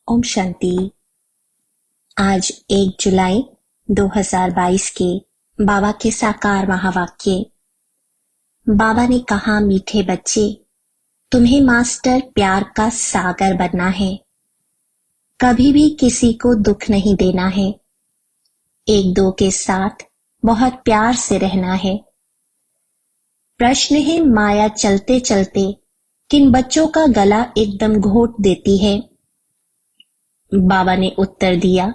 ओम शांति। आज 1 जुलाई 2022 के बाबा के साकार महावाक्य। बाबा ने कहा, मीठे बच्चे, तुम्हें मास्टर प्यार का सागर बनना है। कभी भी किसी को दुख नहीं देना है। एक दो के साथ बहुत प्यार से रहना है। प्रश्न है, माया चलते चलते किन बच्चों का गला एकदम घोट देती है? बाबा ने उत्तर दिया,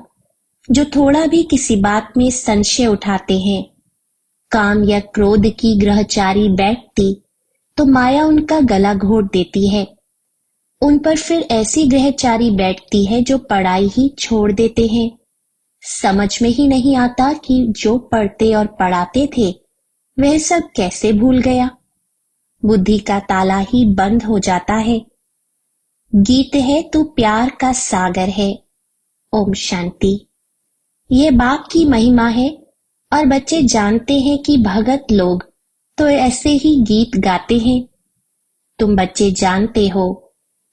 जो थोड़ा भी किसी बात में संशय उठाते हैं। काम या क्रोध की ग्रहचारी बैठती तो माया उनका गला घोट देती है। उन पर फिर ऐसी ग्रहचारी बैठती है जो पढ़ाई ही छोड़ देते हैं। समझ में ही नहीं आता कि जो पढ़ते और पढ़ाते थे वह सब कैसे भूल गया। बुद्धि का ताला ही बंद हो जाता है। गीत है, तू प्यार का सागर है। ओम शांति। ये बाप की महिमा है और बच्चे जानते हैं कि भगत लोग तो ऐसे ही गीत गाते हैं। तुम बच्चे जानते हो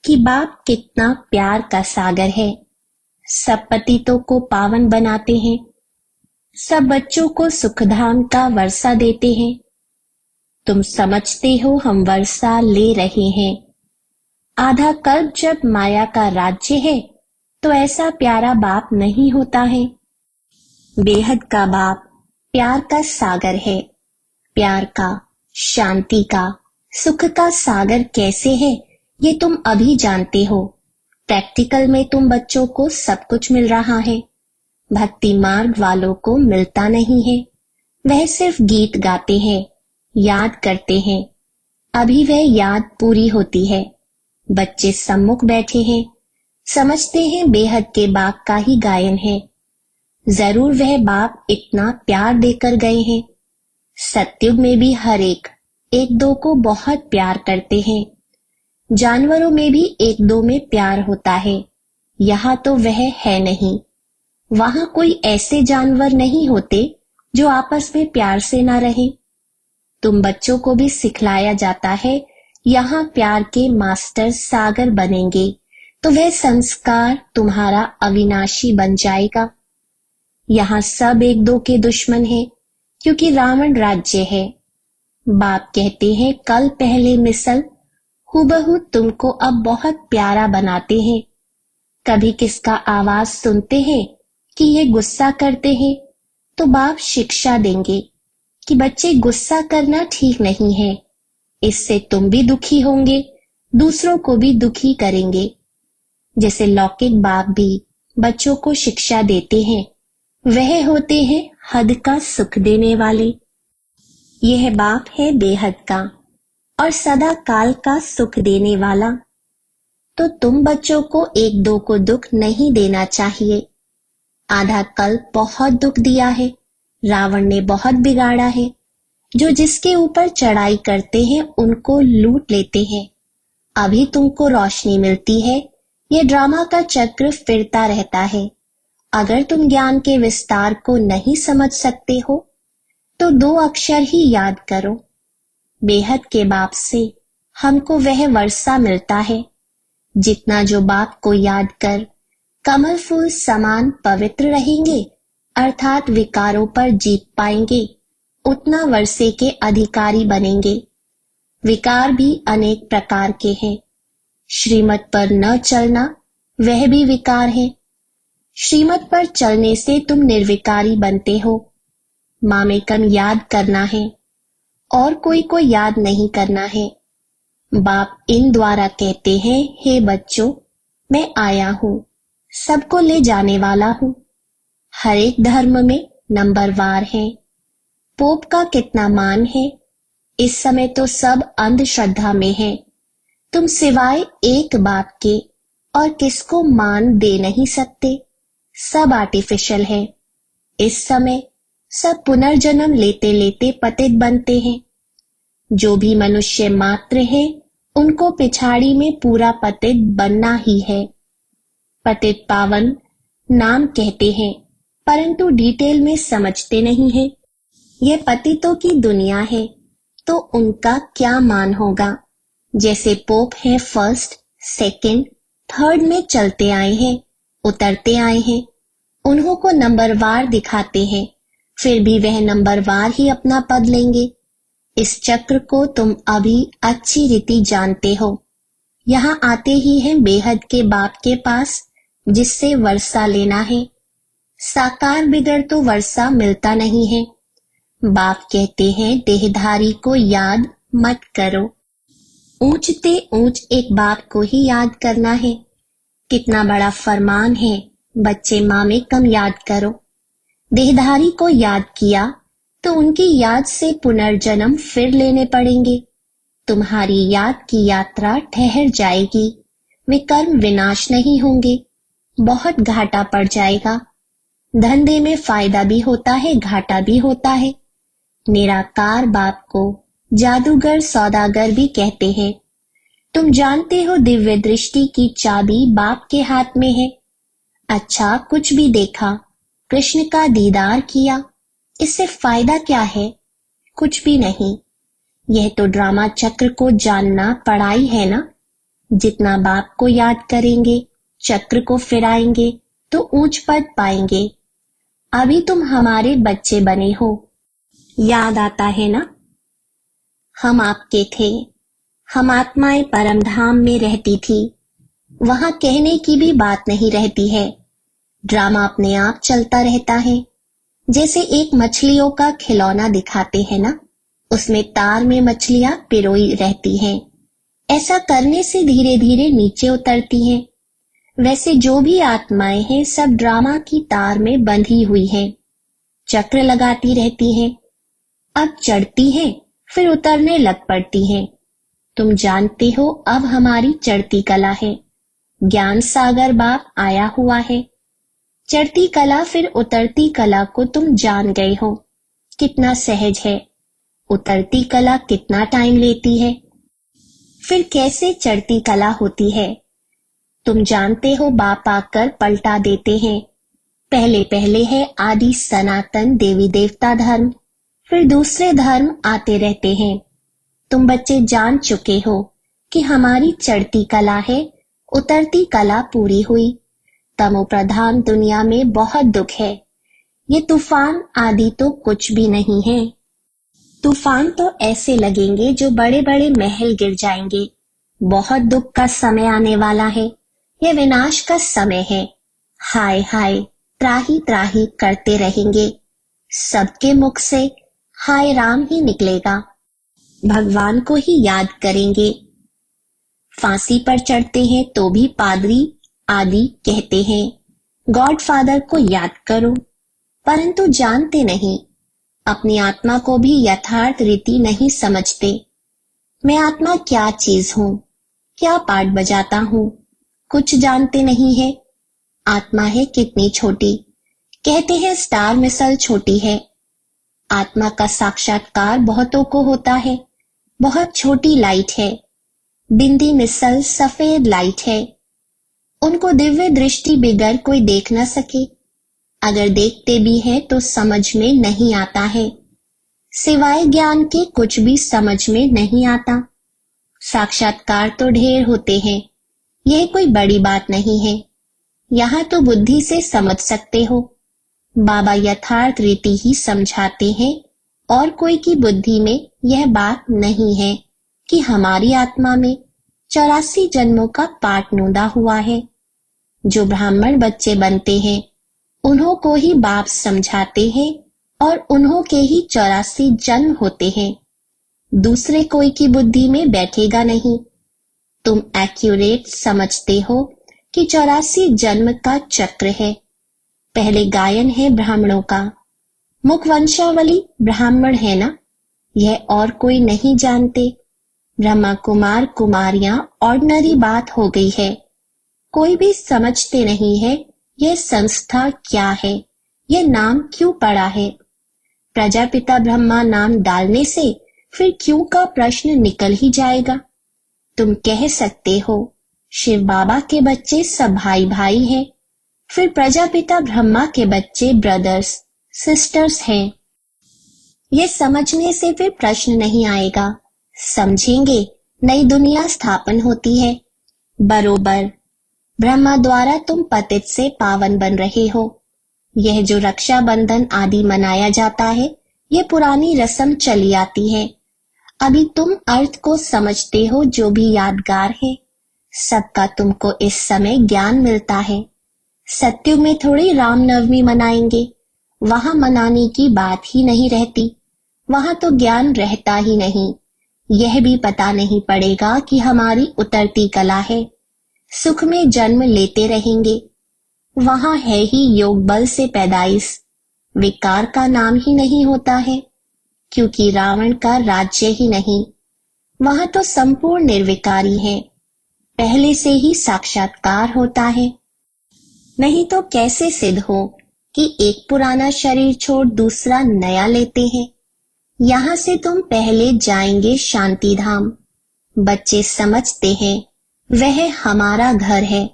कि बाप कितना प्यार का सागर है। सब पतितों को पावन बनाते हैं। सब बच्चों को सुखधाम का वर्षा देते हैं। तुम समझते हो हम वर्षा ले रहे हैं। आधा कल्प जब माया का राज्य है तो ऐसा प्यारा बाप नहीं होता है। बेहद का बाप प्यार का सागर है। प्यार का, शांति का, सुख का सागर कैसे है ये तुम अभी जानते हो। प्रैक्टिकल में तुम बच्चों को सब कुछ मिल रहा है। भक्ति मार्ग वालों को मिलता नहीं है। वह सिर्फ गीत गाते हैं, याद करते हैं। अभी वह याद पूरी होती है। बच्चे सम्मुख बैठे हैं, समझते हैं बेहद के बाप का ही गायन है। जरूर वह बाप इतना प्यार देकर गए हैं। सतयुग में भी हर एक दो को बहुत प्यार करते हैं। जानवरों में भी एक दो में प्यार होता है। यहाँ तो वह है नहीं। वहां कोई ऐसे जानवर नहीं होते जो आपस में प्यार से ना रहे। तुम बच्चों को भी सिखलाया जाता है, यहाँ प्यार के मास्टर सागर बनेंगे तो वह संस्कार तुम्हारा अविनाशी बन जाएगा। यहाँ सब एक दो के दुश्मन हैं क्योंकि रावण राज्य है। बाप कहते हैं, कल पहले मिसल हूबहू तुमको अब बहुत प्यारा बनाते हैं। कभी किसका आवाज सुनते हैं कि ये गुस्सा करते हैं तो बाप शिक्षा देंगे कि बच्चे गुस्सा करना ठीक नहीं है। इससे तुम भी दुखी होंगे, दूसरों को भी दुखी करेंगे। जैसे लौकिक बाप भी बच्चों को शिक्षा देते हैं, वह होते हैं हद का सुख देने वाले। यह बाप है बेहद का और सदा काल का सुख देने वाला। तो तुम बच्चों को एक दो को दुख नहीं देना चाहिए। आधा कल्प बहुत दुख दिया है। रावण ने बहुत बिगाड़ा है। जो जिसके ऊपर चढ़ाई करते हैं उनको लूट लेते हैं। अभी तुमको रोशनी मिलती है। ये ड्रामा का चक्र फिरता रहता है। अगर तुम ज्ञान के विस्तार को नहीं समझ सकते हो तो 2 अक्षर ही याद करो। बेहद के बाप से हमको वह वर्षा मिलता है। जितना जो बाप को याद कर कमल फूल समान पवित्र रहेंगे, अर्थात विकारों पर जीत पाएंगे, उतना वर्षे के अधिकारी बनेंगे। विकार भी अनेक प्रकार के हैं। श्रीमत पर न चलना वह भी विकार है। श्रीमत पर चलने से तुम निर्विकारी बनते हो। मामेकम याद करना है और कोई को याद नहीं करना है। बाप इन द्वारा कहते हैं, हे बच्चों, मैं आया हूँ, सबको ले जाने वाला हूँ। हर एक धर्म में नंबरवार है। पोप का कितना मान है। इस समय तो सब अंधश्रद्धा में है। तुम सिवाय एक बाप के और किसको मान दे नहीं सकते। सब आर्टिफिशियल है। इस समय सब पुनर्जन्म लेते लेते पतित बनते हैं। जो भी मनुष्य मात्र है उनको पिछाड़ी में पूरा पतित बनना ही है। पतित पावन नाम कहते हैं परंतु डिटेल में समझते नहीं है। यह पतितों की दुनिया है तो उनका क्या मान होगा। जैसे पोप है फर्स्ट, सेकंड, थर्ड में चलते आए हैं उतरते आए हैं, उन्हों को नंबरवार दिखाते हैं, फिर भी वह नंबरवार ही अपना पद लेंगे। इस चक्र को तुम अभी अच्छी रीति जानते हो। यहाँ आते ही हैं बेहद के बाप के पास, जिससे वर्षा लेना है। साकार बिगर तो वर्षा मिलता नहीं है। बाप कहते हैं देहधारी को याद मत करो। ऊंचते ऊंच एक बाप को ही याद करना है। कितना बड़ा फरमान है, बच्चे माँ में कम याद करो। देहधारी को याद किया तो उनकी याद से पुनर्जन्म फिर लेने पड़ेंगे। तुम्हारी याद की यात्रा ठहर जाएगी, वे कर्म विनाश नहीं होंगे। बहुत घाटा पड़ जाएगा। धंधे में फायदा भी होता है, घाटा भी होता है। निराकार बाप को जादूगर सौदागर भी कहते हैं। तुम जानते हो दिव्य दृष्टि की चाबी बाप के हाथ में है। अच्छा, कुछ भी देखा, कृष्ण का दीदार किया, इससे फायदा क्या है? कुछ भी नहीं। यह तो ड्रामा चक्र को जानना पढ़ाई है ना। जितना बाप को याद करेंगे, चक्र को फिराएंगे तो ऊंच पद पाएंगे। अभी तुम हमारे बच्चे बने हो, याद आता है ना? हम आपके थे। हम आत्माएं परम धाम में रहती थी। वहां कहने की भी बात नहीं रहती है। ड्रामा अपने आप चलता रहता है। जैसे एक मछलियों का खिलौना दिखाते हैं ना, उसमें तार में मछलियां पिरोई रहती हैं। ऐसा करने से धीरे धीरे नीचे उतरती हैं। वैसे जो भी आत्माएं हैं सब ड्रामा की तार में बंधी हुई हैं। चक्र लगाती रहती हैं। अब चढ़ती हैं, फिर उतरने लग पड़ती हैं। तुम जानते हो अब हमारी चढ़ती कला है। ज्ञान सागर बाप आया हुआ है। चढ़ती कला फिर उतरती कला को तुम जान गए हो। कितना सहज है। उतरती कला कितना टाइम लेती है, फिर कैसे चढ़ती कला होती है। तुम जानते हो बाप आकर पलटा देते हैं। पहले पहले है आदि सनातन देवी देवता धर्म, फिर दूसरे धर्म आते रहते हैं। तुम बच्चे जान चुके हो कि हमारी चढ़ती कला है, उतरती कला पूरी हुई। तमो प्रधान दुनिया में बहुत दुख है। ये तूफान आदि तो कुछ भी नहीं है। तूफान तो ऐसे लगेंगे जो बड़े बड़े महल गिर जाएंगे। बहुत दुख का समय आने वाला है। यह विनाश का समय है। हाय हाय त्राही त्राही करते रहेंगे। सबके मुख से हाय राम ही निकलेगा। भगवान को ही याद करेंगे। फांसी पर चढ़ते हैं तो भी पादरी आदि कहते हैं गॉड फादर को याद करो, परंतु जानते नहीं, अपनी आत्मा को भी यथार्थ रीति नहीं समझते। मैं आत्मा क्या चीज हूँ, क्या पाठ बजाता हूँ, कुछ जानते नहीं है। आत्मा है कितनी छोटी, कहते हैं स्टार मिसल छोटी है। आत्मा का साक्षात्कार बहुतों को होता है। बहुत छोटी लाइट है, बिंदी मिसल सफेद लाइट है। उनको दिव्य दृष्टि बिगर कोई देख न सके। अगर देखते भी हैं तो समझ में नहीं आता है। सिवाय ज्ञान के कुछ भी समझ में नहीं आता। साक्षात्कार तो ढेर होते हैं, यह कोई बड़ी बात नहीं है। यहाँ तो बुद्धि से समझ सकते हो। बाबा यथार्थ रीति ही समझाते हैं और कोई की बुद्धि में यह बात नहीं है कि हमारी आत्मा में 84 जन्मों का पाठ नोंदा हुआ है। जो ब्राह्मण बच्चे बनते हैं उन्हों को ही बाप समझाते हैं और उन्हों के ही 84 जन्म होते हैं। दूसरे कोई की बुद्धि में बैठेगा नहीं। तुम एक्यूरेट समझते हो कि 84 जन्म का चक्र है। पहले गायन है ब्राह्मणों का। मुखवंशावली ब्राह्मण है ना, यह और कोई नहीं जानते। ब्रह्मा कुमार कुमारियां ऑर्डिनरी बात हो गई है। कोई भी समझते नहीं है यह संस्था क्या है, यह नाम क्यों पड़ा है। प्रजापिता ब्रह्मा नाम डालने से फिर क्यों का प्रश्न निकल ही जाएगा। तुम कह सकते हो शिव बाबा के बच्चे सब भाई भाई हैं, फिर प्रजापिता ब्रह्मा के बच्चे ब्रदर्स सिस्टर्स हैं। ये समझने से फिर प्रश्न नहीं आएगा। समझेंगे नई दुनिया स्थापन होती है। बरोबर ब्रह्मा द्वारा तुम पतित से पावन बन रहे हो। यह जो रक्षाबंधन आदि मनाया जाता है, ये पुरानी रस्म चली आती है। अभी तुम अर्थ को समझते हो जो भी यादगार है, सबका तुमको इस समय ज्ञान मिलता है। सत्युग में थोड़ी रामनवमी मनाएंगे, वहां मनाने की बात ही नहीं रहती, वहां तो ज्ञान रहता ही नहीं। यह भी पता नहीं पड़ेगा कि हमारी उतरती कला है, सुख में जन्म लेते रहेंगे। वहां है ही योग बल से पैदाइश, विकार का नाम ही नहीं होता है, क्योंकि रावण का राज्य ही नहीं। वहां तो संपूर्ण निर्विकारी है, पहले से ही साक्षात्कार होता है। नहीं तो कैसे सिद्ध हो कि एक पुराना शरीर छोड़ दूसरा नया लेते हैं। यहाँ से तुम पहले जाएंगे शांति धाम। बच्चे समझते हैं वह हमारा घर है,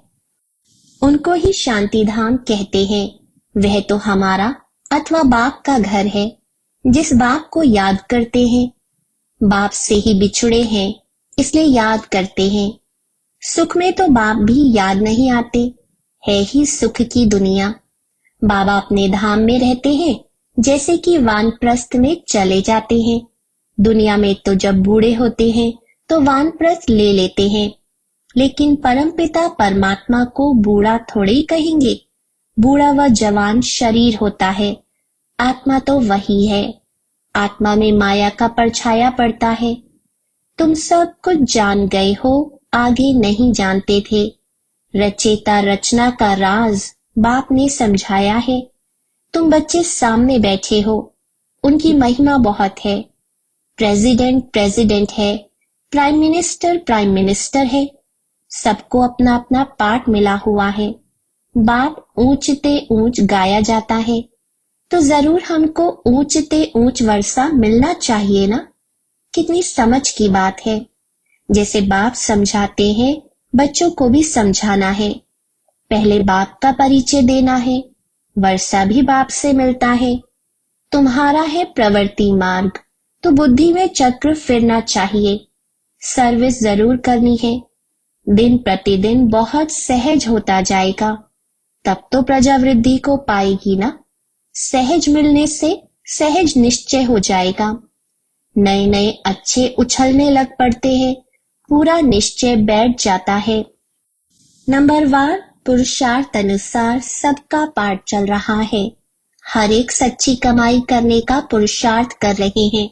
उनको ही शांति धाम कहते हैं। वह तो हमारा अथवा बाप का घर है, जिस बाप को याद करते हैं। बाप से ही बिछुड़े हैं, इसलिए याद करते हैं। सुख में तो बाप भी याद नहीं आते, है ही सुख की दुनिया। बाबा अपने धाम में रहते हैं, जैसे कि वानप्रस्थ में चले जाते हैं। दुनिया में तो जब बूढ़े होते हैं तो वानप्रस्थ ले लेते हैं, लेकिन परमपिता परमात्मा को बूढ़ा थोड़े ही कहेंगे। बूढ़ा व जवान शरीर होता है, आत्मा तो वही है। आत्मा में माया का परछाया पड़ता है। तुम सब कुछ जान गए हो, आगे नहीं जानते थे। रचेता रचना का राज बाप ने समझाया है। तुम बच्चे सामने बैठे हो, उनकी महिमा बहुत है। प्रेसिडेंट प्रेसिडेंट है, प्राइम मिनिस्टर है। सबको अपना अपना पार्ट मिला हुआ है। बाप ऊंचते ऊंच गाया जाता है, तो जरूर हमको ऊंचते ऊंच वर्षा मिलना चाहिए ना। कितनी समझ की बात है। जैसे बाप समझाते हैं, बच्चों को भी समझाना है। पहले बाप का परिचय देना है, वर्षा भी बाप से मिलता है। तुम्हारा है प्रवृत्ति मार्ग, तो बुद्धि में चक्र फिरना चाहिए। सर्विस जरूर करनी है। दिन प्रतिदिन बहुत सहज होता जाएगा, तब तो प्रजावृद्धि को पाएगी ना। सहज मिलने से सहज निश्चय हो जाएगा। नए नए अच्छे उछलने लग पड़ते हैं, पूरा निश्चय बैठ जाता है। नंबरवार पुरुषार्थ अनुसार सबका पाठ चल रहा है। हर एक सच्ची कमाई करने का पुरुषार्थ कर रहे हैं।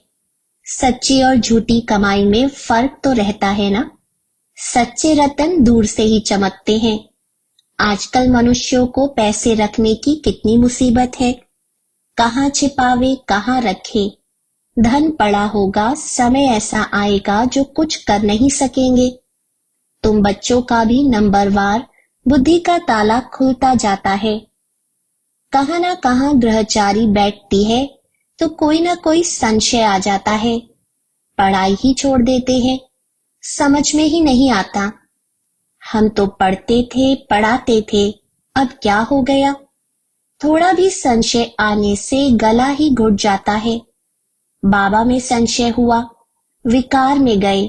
सच्ची और झूठी कमाई में फर्क तो रहता है ना। सच्चे रतन दूर से ही चमकते हैं। आजकल मनुष्यों को पैसे रखने की कितनी मुसीबत है। कहाँ छिपावे कहाँ रखे। धन पड़ा होगा, समय ऐसा आएगा जो कुछ कर नहीं सकेंगे। तुम बच्चों का भी नंबरवार बुद्धि का ताला खुलता जाता है। कहाँ ना कहाँ ग्रहचारी बैठती है तो कोई ना कोई संशय आ जाता है। पढ़ाई ही छोड़ देते हैं, समझ में ही नहीं आता। हम तो पढ़ते थे, पढ़ाते थे, अब क्या हो गया। थोड़ा भी संशय आने से गला ही घुट जाता है। बाबा में संशय हुआ, विकार में गए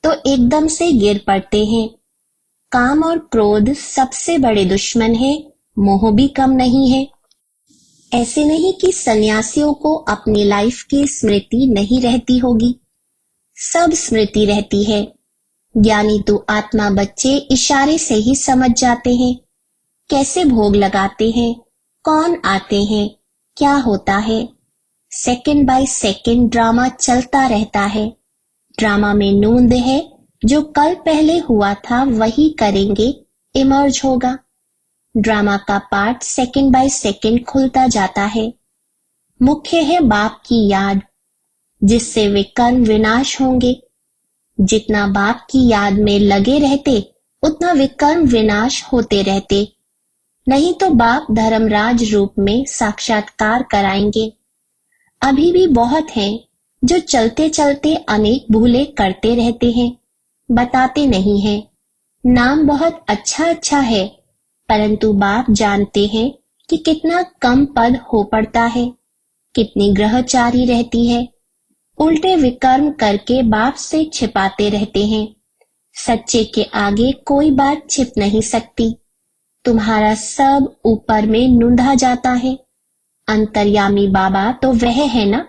तो एकदम से गिर पड़ते हैं। काम और क्रोध सबसे बड़े दुश्मन है, मोह भी कम नहीं है। ऐसे नहीं कि सन्यासियों को अपनी लाइफ की स्मृति नहीं रहती होगी, सब स्मृति रहती है। ज्ञानी तो आत्मा बच्चे इशारे से ही समझ जाते हैं, कैसे भोग लगाते हैं, कौन आते हैं, क्या होता है। सेकंड बाय सेकंड ड्रामा चलता रहता है। ड्रामा में नूंद है, जो कल पहले हुआ था वही करेंगे, इमर्ज होगा। ड्रामा का पार्ट सेकंड बाय सेकंड खुलता जाता है। मुख्य है बाप की याद, जिससे वे कर्म विनाश होंगे। जितना बाप की याद में लगे रहते, उतना विकर्म विनाश होते रहते। नहीं तो बाप धर्मराज रूप में साक्षात्कार कराएंगे। अभी भी बहुत हैं जो चलते चलते अनेक भूलें करते रहते हैं, बताते नहीं हैं। नाम बहुत अच्छा अच्छा है, परंतु बाप जानते हैं कि कितना कम पद हो पड़ता है, कितनी ग्रहचारी रहती है। उल्टे विकर्म करके बाप से छिपाते रहते हैं। सच्चे के आगे कोई बात छिप नहीं सकती। तुम्हारा सब ऊपर में नूंधा जाता है। अंतर्यामी बाबा तो वह है ना।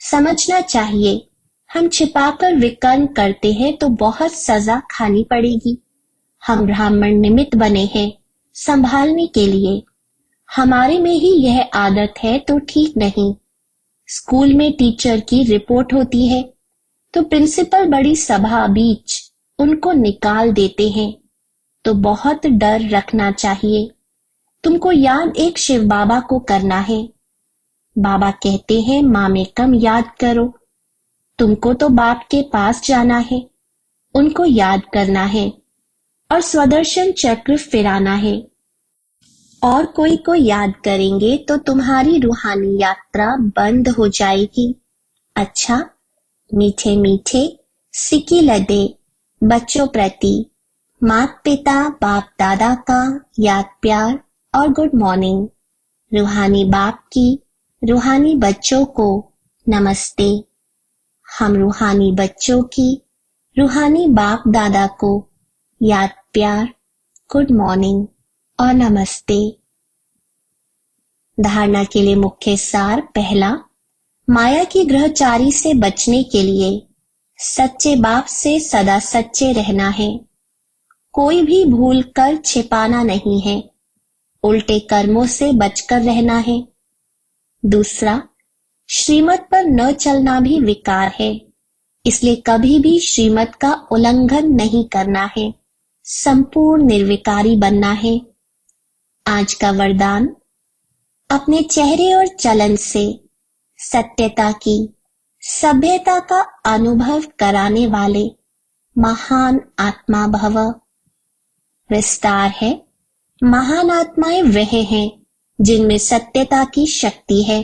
समझना चाहिए, हम छिपाकर विकर्म करते हैं तो बहुत सजा खानी पड़ेगी। हम ब्राह्मण निमित्त बने हैं संभालने के लिए। हमारे में ही यह आदत है तो ठीक नहीं। स्कूल में टीचर की रिपोर्ट होती है तो प्रिंसिपल बड़ी सभा बीच उनको निकाल देते हैं, तो बहुत डर रखना चाहिए। तुमको याद एक शिव बाबा को करना है। बाबा कहते हैं मामेकम याद करो। तुमको तो बाप के पास जाना है, उनको याद करना है और स्वदर्शन चक्र फिराना है। और कोई को याद करेंगे तो तुम्हारी रूहानी यात्रा बंद हो जाएगी। अच्छा, मीठे मीठे सिक्की लदे बच्चों प्रति माता पिता बाप दादा का याद प्यार और गुड मॉर्निंग। रूहानी बाप की रूहानी बच्चों को नमस्ते। हम रूहानी बच्चों की रूहानी बाप दादा को याद प्यार, गुड मॉर्निंग और नमस्ते। धारणा के लिए मुख्य सार। पहला, माया की ग्रहचारी से बचने के लिए सच्चे बाप से सदा सच्चे रहना है। कोई भी भूल कर छिपाना नहीं है। उल्टे कर्मों से बचकर रहना है। दूसरा, श्रीमत पर न चलना भी विकार है, इसलिए कभी भी श्रीमत का उल्लंघन नहीं करना है। संपूर्ण निर्विकारी बनना है। आज का वरदान, अपने चेहरे और चलन से सत्यता की, सभ्यता का अनुभव कराने वाले महान आत्मा भव। विस्तार है, महान आत्माएं वह हैं जिनमें सत्यता की शक्ति है,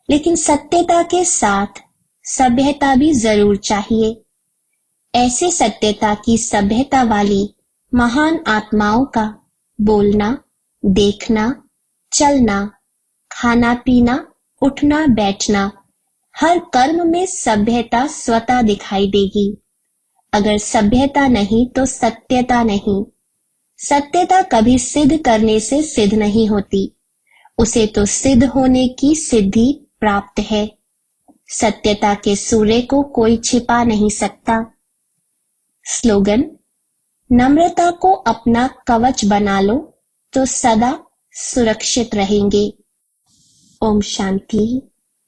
लेकिन सत्यता के साथ सभ्यता भी जरूर चाहिए। ऐसे सत्यता की सभ्यता वाली महान आत्माओं का बोलना, देखना, चलना, खाना पीना, उठना बैठना, हर कर्म में सभ्यता स्वतः दिखाई देगी। अगर सभ्यता नहीं तो सत्यता नहीं। सत्यता कभी सिद्ध करने से सिद्ध नहीं होती, उसे तो सिद्ध होने की सिद्धि प्राप्त है। सत्यता के सूर्य को कोई छिपा नहीं सकता। स्लोगन, नम्रता को अपना कवच बना लो तो सदा सुरक्षित रहेंगे। ओम शांति।